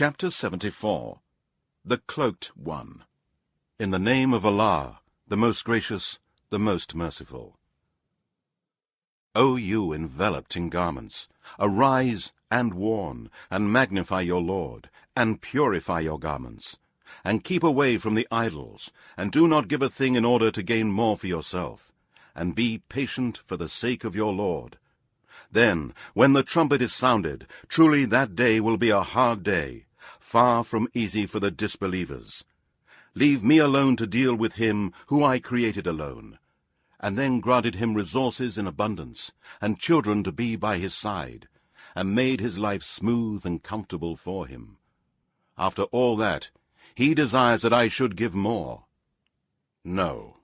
Chapter 74. The Cloaked One. In the name of Allah, the most gracious, the most merciful. O you enveloped in garments, arise and warn, and magnify your Lord, and purify your garments, and keep away from the idols, and do not give a thing in order to gain more for yourself, and be patient for the sake of your Lord. Then, when the trumpet is sounded, truly that day will be a hard day, far from easy for the disbelievers. Leave me alone to deal with him who I created alone, and then granted him resources in abundance, and children to be by his side, and made his life smooth and comfortable for him. After all that, he desires that I should give more. No.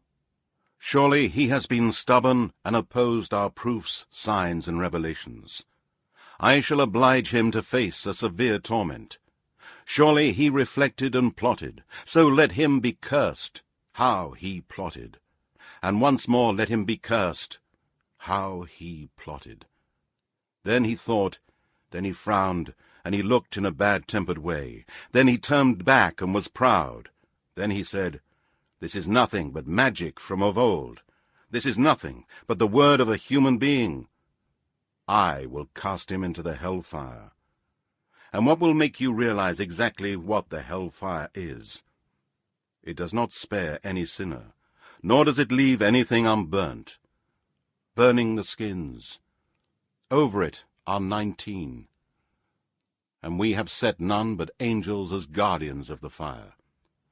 Surely he has been stubborn and opposed our proofs, signs, and revelations. I shall oblige him to face a severe torment. Surely he reflected and plotted, so let him be cursed. How he plotted! And once more let him be cursed. How he plotted! Then he thought, then he frowned, and he looked in a bad-tempered way. Then he turned back and was proud. Then he said, This is nothing but magic from of old. This is nothing but the word of a human being. I will cast him into the hellfire. And what will make you realize exactly what the hellfire is? It does not spare any sinner, nor does it leave anything unburnt. Burning the skins. Over it are 19. And we have set none but angels as guardians of the fire.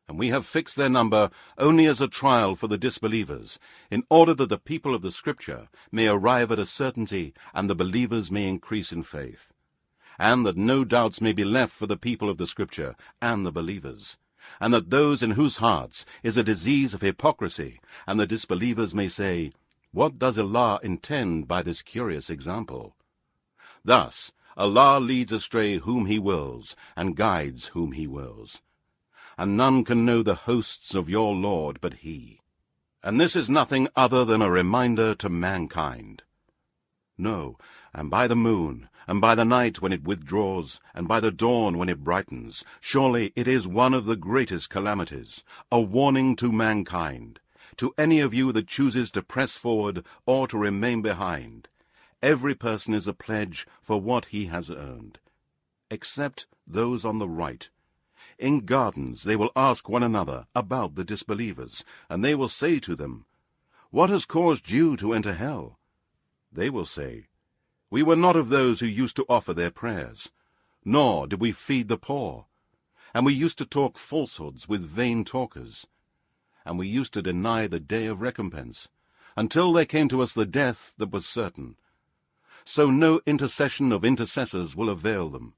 And we have fixed their number only as a trial for the disbelievers, in order that the people of the Scripture may arrive at a certainty, and the believers may increase in faith, and that no doubts may be left for the people of the Scripture and the believers, and that those in whose hearts is a disease of hypocrisy, and the disbelievers may say, What does Allah intend by this curious example? Thus, Allah leads astray whom He wills, and guides whom He wills. And none can know the hosts of your Lord but He. And this is nothing other than a reminder to mankind. No, and by the moon, and by the night when it withdraws, and by the dawn when it brightens, surely it is one of the greatest calamities, a warning to mankind, to any of you that chooses to press forward or to remain behind. Every person is a pledge for what he has earned, except those on the right. In gardens they will ask one another about the disbelievers, and they will say to them, What has caused you to enter hell? They will say, We were not of those who used to offer their prayers, nor did we feed the poor, and we used to talk falsehoods with vain talkers, and we used to deny the day of recompense, until there came to us the death that was certain. So no intercession of intercessors will avail them.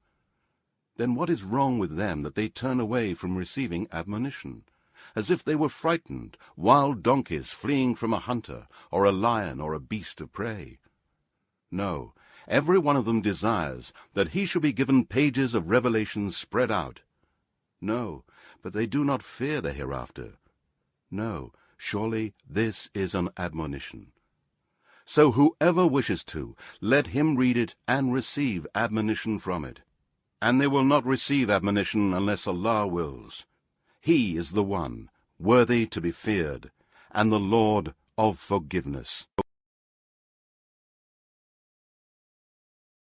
Then what is wrong with them that they turn away from receiving admonition, as if they were frightened, wild donkeys fleeing from a hunter, or a lion, or a beast of prey? No, every one of them desires that he should be given pages of revelation spread out. No, but they do not fear the hereafter. No, surely this is an admonition. So whoever wishes to, let him read it and receive admonition from it. And they will not receive admonition unless Allah wills. He is the one, worthy to be feared, and the Lord of forgiveness.